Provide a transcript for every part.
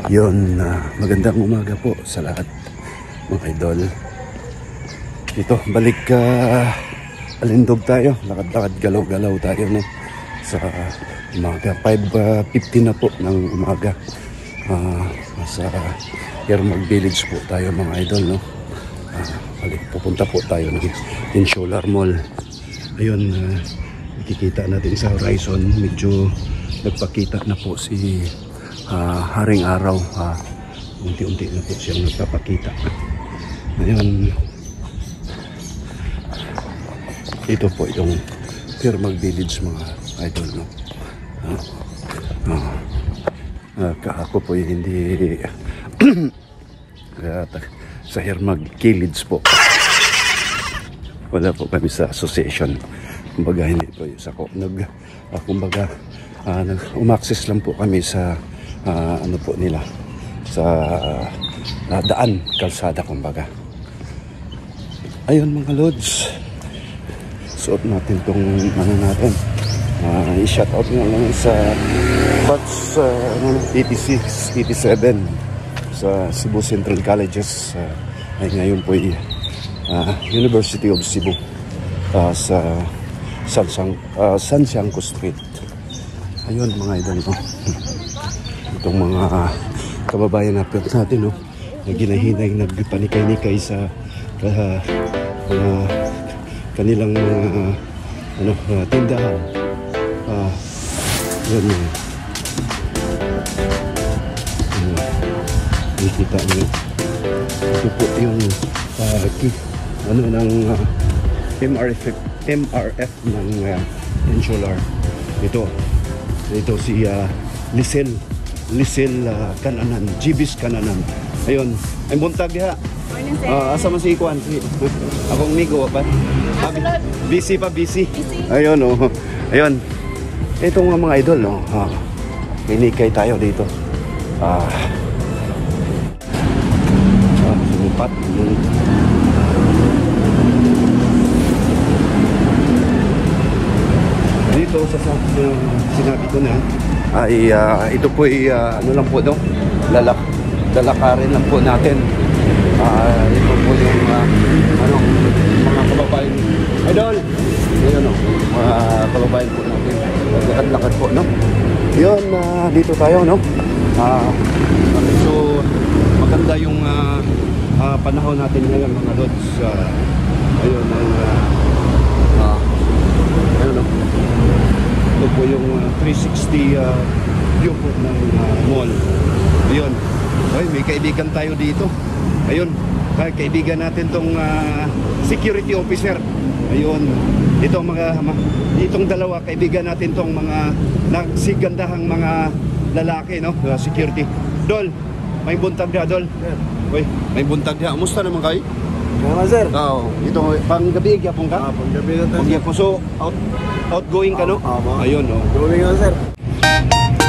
Yun, magandang umaga po sa lahat mga idol. Ito, balik Alindog tayo. Lakad-lakad, galaw-galaw tayo, no? Sa umaga, 5:50 na po ng umaga. Sa Hermag Village po tayo mga idol, no? Balik, pupunta po tayo ng Insular Mall. Ayun, nakikita natin sa horizon, medyo nagpakita na po si Haring Araw. Unti-unti na po siyang nagpapakita. Ngayon, ito po itong Hermag Village mga idol, no? Ako po hindi sa Hermag Village po. Wala po kami sa association. Kumbaga hindi po sa kumbaga umaccess lang po kami sa ano po nila sa daan, kalsada kumbaga. Ayun mga lods, suot natin tong ano natin, i-shout out nga lang sa batch 86, 87 sa Cebu Central Colleges. Ay ngayon po University of Cebu sa San Siangco Street. Ayun mga idol, no? Itong mga kababayan natin, no? Na ginahinay, nagpanikay-nikay sa kanilang mga tindahan. Yun yun. Nakikita nyo. Ito po yung ng MRF ng Insular. Ito si Lisel Kananan, Jibis Kananan. Ayun, ay buntag ha. Asa man si Kwan? Akong migo pa. Busy. Ayun, oh. Ayun. Itong mga idol, no. Pinikay tayo dito. Sumupat. Dito sa sinabi ko na ay ito po ay ano lang po daw, lalakarin lang po natin. Ito po yung mga kababayan idol, yun, no? Mga kababayan po natin, lakad-lakad po, no? Yun, dito tayo, no? So maganda yung panahon natin ngayon mga lods. Ayun, ayun, no? Ito po yung 360 view po ng mall. Ayun. Ay, may kaibigan tayo dito. Ayun. Kaibigan natin tong security officer. Ayun. Itong dalawa kaibigan natin tong mga nagsigandahang mga lalaki, no? Security. Dol, may buntag dia, Dol. Uy, may buntag dia. Kumusta naman kayo? Mga sir. Ito panggabi gyapon ka? Panggabi na tayo. Panggabi. So outgoing ka, no? Ayun, no. Going on, sir.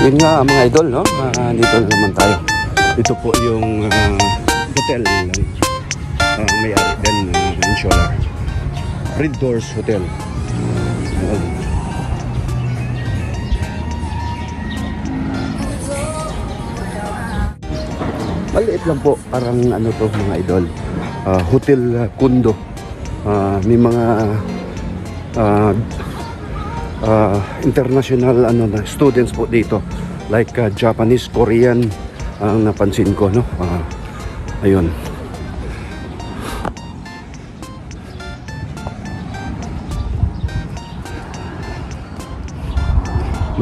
Yun nga mga idol, no? Dito naman tayo. Ito po yung hotel may-ari din Insular. Red Doors Hotel. Maliit lang po, parang ano to mga idol, hotel condo. May mga international students po dito, like Japanese, Korean ang napansin ko, no? Ayun.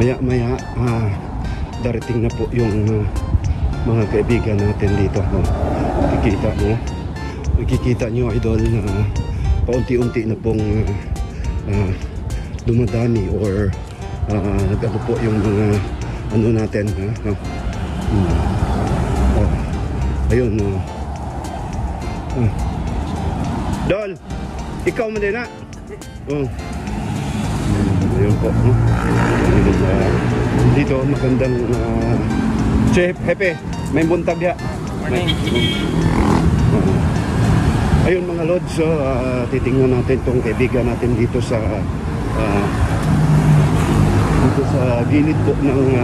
Maya darating na po yung mga kaibigan natin dito, no? Nakikita nyo idol na paunti-unti na pong dumadami or nag-ano po yung mga ano natin, no? Ayun, no? Dol, ikaw man din na. Ayun po, no? Dito magandang Chef Hepe, may buntag diha. Ayun mga lods, titingnan natin tong kaibigan natin dito sa gilid po ng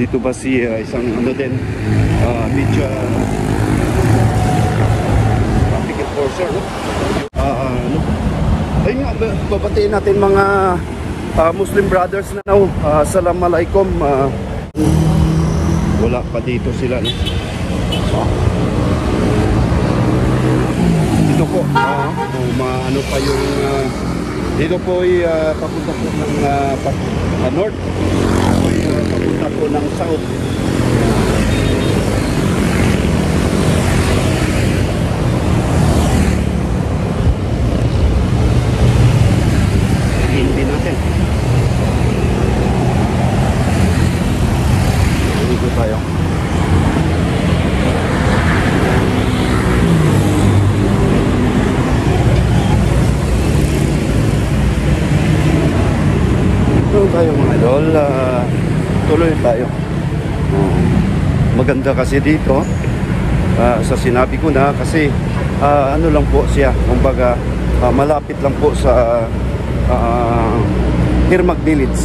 Dito ba si isang ano din, beach traffic enforcer, no? Ano? Ayun nga, babatiin natin mga Muslim brothers na now. Assalamualaikum. Wala pa dito sila, no? Dito po, ano pa yung dito po ay papunta po ng north, papunta po ng south. Hindi natin dito tayo. Tayo mga idol, tuloy tayo. Maganda kasi dito, sa sinabi ko na, kasi ano lang po siya, kumbaga malapit lang po sa Hirmag Village.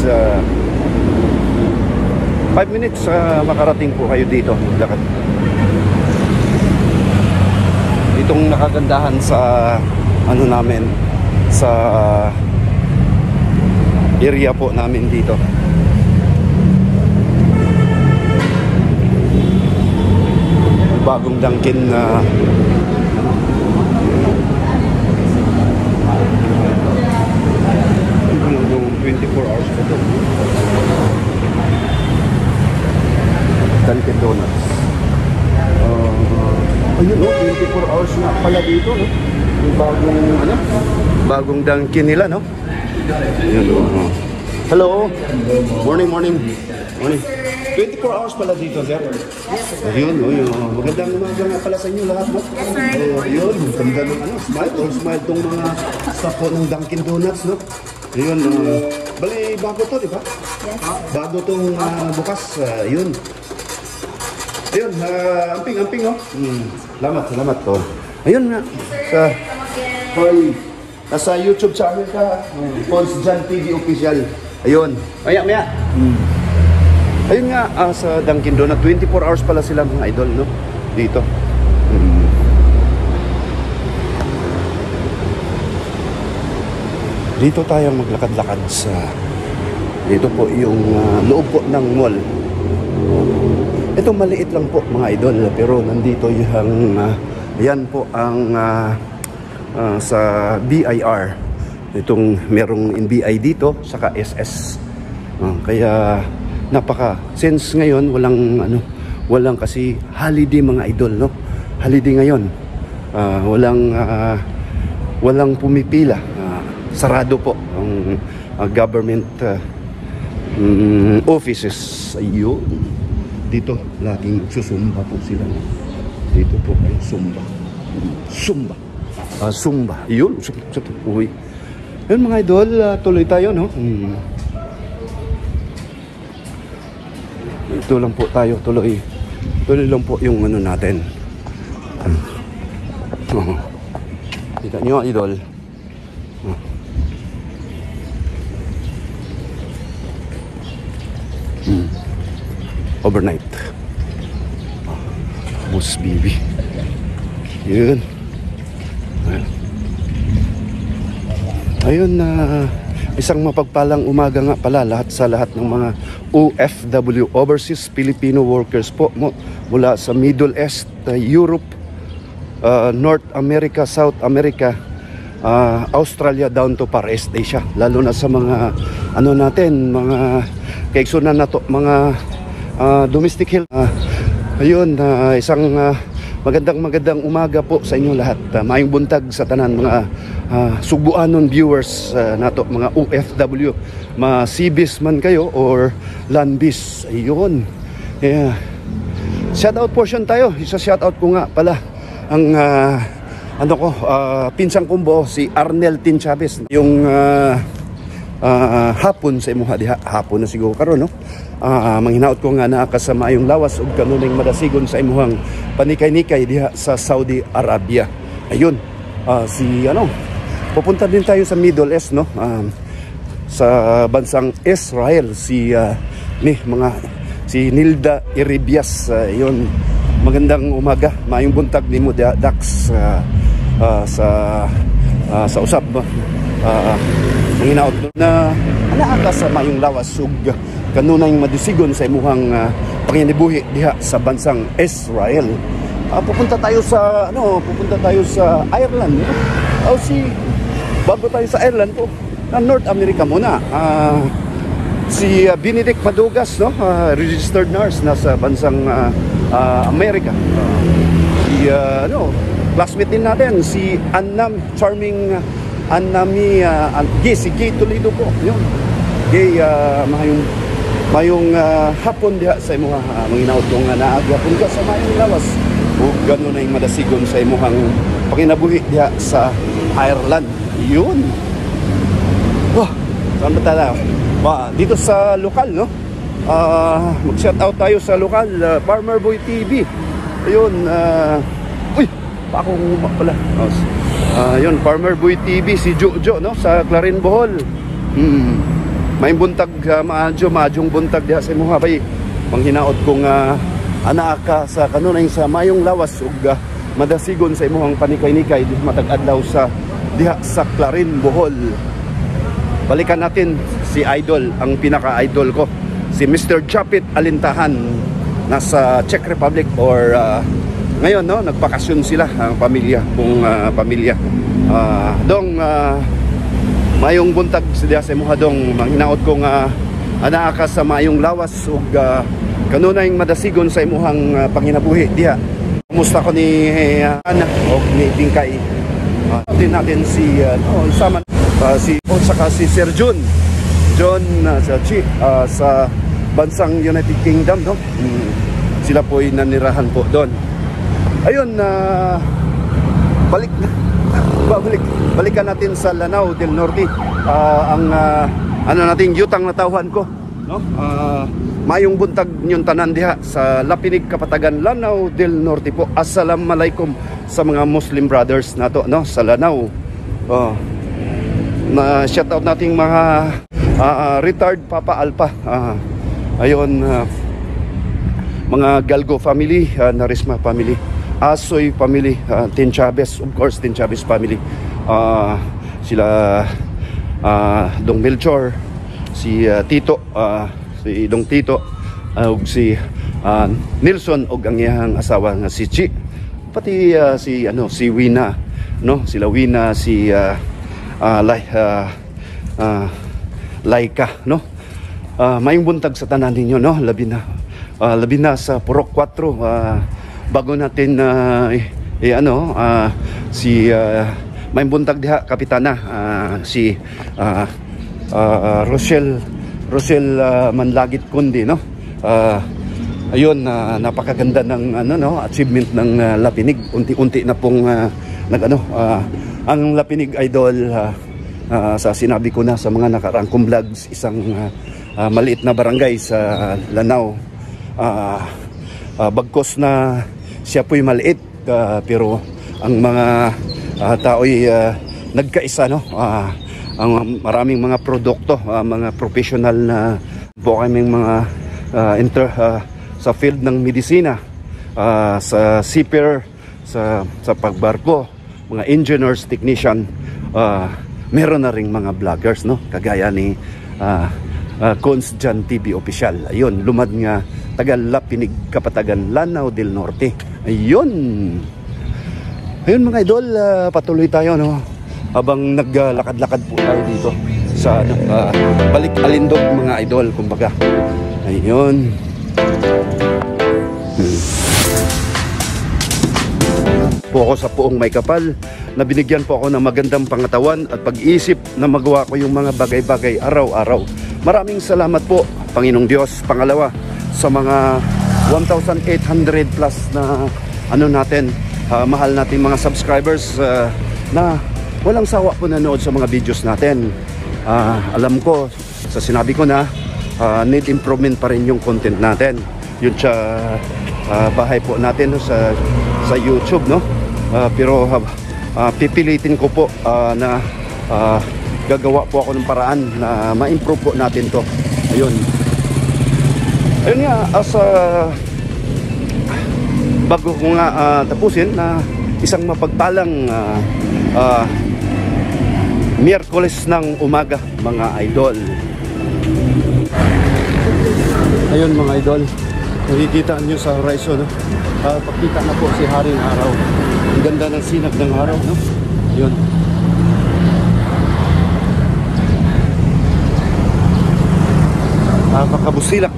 5 minutes makarating po kayo dito. Itong nakagandahan sa ano namin, sa area po namin dito. Bagong Dunkin na 24 hours pa ito. Dunkin Donuts. Ayun, 24 hours na pala dito, no? Yung bagong ano? Bagong Dunkin nila, no? Hello. Morning. 24 hours pala dito, sir. Ayun, magandang umaga nga pala sa inyo lahat, no? Yes, sir. Ayun, ganda ng ano, smile tong mga staff po ng Dunkin Donuts, no? Ayun, bali, bago to, di ba? Yes. Bago tong bukas, ayun. Ayun, amping, no? Salamat, to. Ayun nga, sa... Hoy, nasa YouTube channel ka, Pons Jan TV Official. Ayun. Maya. Ayun nga, sa Dunkin Donut, 24 hours pala sila mga idol, no? Dito. Dito tayo maglakad-lakad sa... Dito po yung loob po ng mall. Ito maliit lang po mga idol, pero nandito yung... yan po ang... sa BIR. Itong merong NBI dito, saka SS. Kaya since ngayon walang kasi holiday mga idol, no? Holiday ngayon. Walang pumipila. Sarado po ang government offices. Ayun. Dito laging susumba po sila. Dito po ay Zumba. Yun. Uy. Yun mga idol, tuloy tayo, no? Ito lang po tayo, tuloy lang po yung ano natin. Kita nyo, idol. Overnight. Bus BB. Yun. Ayun, isang mapagpalang umaga nga pala sa lahat ng mga OFW, Overseas Filipino Workers po, mula sa Middle East, Europe, North America, South America, Australia down to Far East Asia, lalo na sa mga mga kaigsunan na to, mga domestic health. Ayun, isang magandang umaga po sa inyo lahat. Maayong buntag sa tanan mga Subuanon viewers nato, mga OFW, ma-seabies man kayo or landbies. Ayun. Yeah. Shoutout portion tayo. Isa shoutout ko nga pala ang pinsang kumbo, si Arnel Tin Chavez. Yung hapon sa imuha diha, hapon na siguro karon, no? Manghinaot ko nga naa kasama yung lawas ug kanuning madasigon sa imuhang panikay-nikay diha sa Saudi Arabia. Ayun, pupunta din tayo sa Middle East, no? Sa bansang Israel, mga si Nilda Iribias. Yun, magandang umaga, mayong buntag ni mo Dax sa usab manginaot na anaaka sa mayong lawas ug kanunay madisigon sa imuhang panginibuhi diha sa bansang Israel. Pupunta tayo sa Ireland, no? Bago tayo sa Ireland po, North America muna. Si Benedict Madugas, no? Registered nurse nasa bansang America. Classmate din natin si si Gay Toledo po. Yun. Gay, mayong hapon diha sa imuha manginaot kung naagapon ka sa mayong lawas o gano'n na yung madasigon sa imuhang panginabuhi diha sa Ireland. Yun. Saan ba tayo? Dito sa lokal, no? Mag-shout out tayo sa lokal, Farmer Boy TV. Ayun, akong pala. Yun, Farmer Boy TV, si Jojo, no? Sa Clarin, Bohol. May buntag, madyong buntag diha sa imuha bay. Manghinaot kong anaaka sa kanunay sa mayong lawas ug madasigon sa imuhang panikay-nikay di matag-adlaw sa diha sa Clarin, Bohol. Balikan natin si idol, ang pinaka-idol ko, si Mr. Japit Alintahan, nasa Czech Republic or ngayon, no, nagpakasyon sila ang pamilya, pamilya. Mayong buntag sa imuha dong manghinaot kong anaaka sa mayong lawas ug kanunay madasigon sa imuhang panginabuhi diha. Kumusta ko ni Ana o ni Tingkay. Din natin si isama saka si Sir John sa bansang United Kingdom, no? Sila po ay nanirahan po doon. Ayun, balikan natin sa Lanao del Norte. Ang nating yutang natawhan ko, no? Mayong buntag nyong tanan diha sa Lapinig, Kapatagan, Lanao del Norte po. Assalamualaikum sa mga Muslim brothers nato, no, sa Lanao. Na shout out nating mga retired Papa Alpa. Ayun, mga Galgo family, Narisma family, Asoy family, Tin Chavez, of course, Tin Chavez family. Sila Dong Melchor, si Tito, si Dong Tito, ug si Nilson ug ang iyang asawa nga si Chi. Pati si Wina, no? Sila Wina, si Laika, no? Mayong buntag sa tanan ninyo, no? Labi na sa Purok 4. Bago natin si mayong buntag diha kapitana, si Rochelle Manlagit Kundi, no? Ayun, napakaganda ng achievement ng Lapinig. Unti-unti na pong ang Lapinig Idol, sa sinabi ko na sa mga nakaraang kong vlogs, isang maliit na barangay sa Lanao. Bagkos na siya po'y maliit, pero ang mga tao'y nagkaisa, no? Ang maraming mga produkto, mga professional na po kaming mga sa field ng medisina, sa seafarer, sa pagbarko, mga engineers, technician, meron na ring mga vloggers, no? Kagaya ni Cons Jan TV Official. Ayun, lumad nga taga Lapinig, Kapatagan, Lanao del Norte. Ayun mga idol, patuloy tayo, no? Habang naglalakad-lakad po tayo dito sa balik Alindog, mga idol, kumbaga. Ayun. Po ako sa Puong May Kapal, na binigyan po ako ng magandang pangatawan at pag-iisip na magawa ko yung mga bagay-bagay araw-araw. Maraming salamat po, Panginoong Diyos. Pangalawa, sa mga 1,800 plus na mahal nating mga subscribers na walang sawa po nanood sa mga videos natin. Alam ko, sa sinabi ko na, need improvement pa rin yung content natin. Yun sa bahay po natin, no, sa YouTube, no? Pero pipilitin ko po na gagawa po ako ng paraan na ma-improve po natin to. Ayun. Ayun nga, bago ko nga tapusin na isang mapagpalang Miyerkules ng umaga mga idol. Ayun mga idol, nakikita nyo sa horizon, no? Pagkita na po si Haring Araw. Ang ganda ng sinag ng araw, no? Yun. Napakabusilak.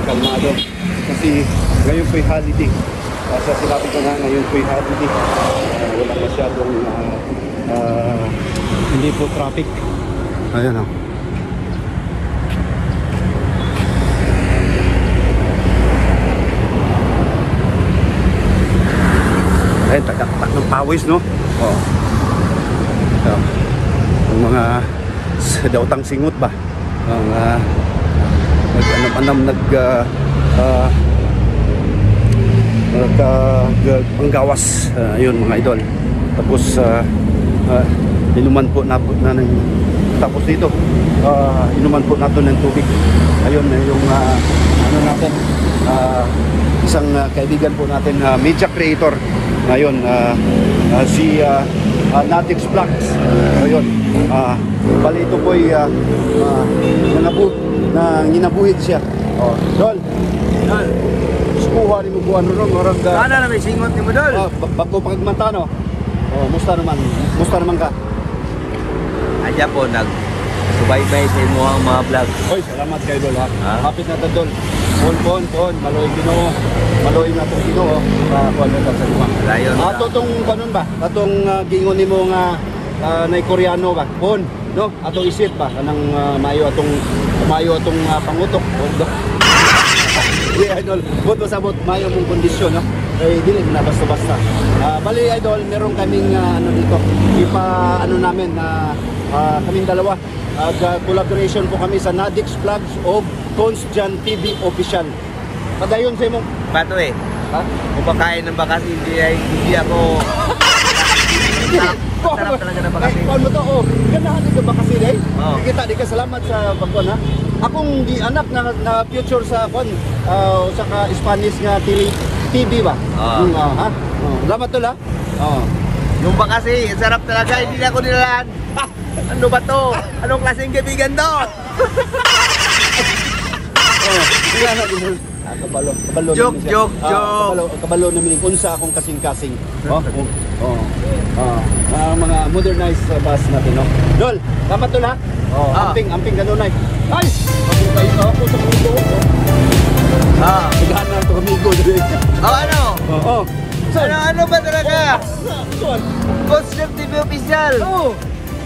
Kalmado kasi ngayon po'y holiday. Sa sinabi ko na ngayon po'y holiday, wala masyadong hindi po traffic. Ayan o. Ay, tagaktak ng pawis, no? Oo. Ang mga dautang singot ba? Ang nag-anam-anam panggawas, ayun mga idol. Tapos inuman po na tapos dito inuman po natin ng tubig. Ayun yung ano natin, isang kaibigan po natin, media creator ngayon, si Natix Vlogs. Ayun, bali ito po ay nginabuhit siya. Oh, Dol. Dol. Sukuha ni mo buwan ron orang ka. Sana na may singot ni mo, Dol. Bago pagmanta, no. Oh, musta naman? Musta naman ka? Aja po nag-subaybay sa imo ang mga vlog. Oy, salamat kay Dol ha. Ha? Hapit na ta Dol. Pon, maloy Ginoo. Maloy na tong Ginoo. Kuan na ta sa luma. Layon. Ato tong kanon ba? Atong gingon nimo nga nay Koreano ba? Pon, no? Ato isip ba kanang mayo atong pangutok. Di idol, buto sabot mayo mong kondisyon, no? Eh dili na basta-basta. Bali idol, meron kaming ano dito. Ano namin na kaming dalawa. Collaboration po kami sa Nadix Vlogs of Consjan TV Official. Padayon sa imong Pato eh. ha? Kumakain ng bakas, hindi ako sarap talaga ng bakas. Kuan mo to, oh. Ganahan dito ba kasi day? Oo. Kita di ka salamat sa pagkuan ha. Akong di anak na future sa kuan saka Spanish nga TV ba? Oo. Ha? Salamat tol ha. Oh. Yung bakas eh, sarap talaga, hindi na ako nilalaan. Ano ba to? Anong klaseng kaibigan to? Kabalo Joke, namin siya. joke, joke. Kabalo namin unsa akong kasing-kasing. Mga modernized bus natin, no. Dol, dapat tol ha. Amping ganun ay. Ay, mabukay ako sa mundo. Naghahanap to amigo dali. Ano? Oo. Ano ba talaga? Consjan TV Official.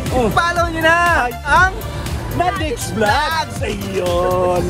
Follow nyo na ang Nadix Vlogs. Ayun.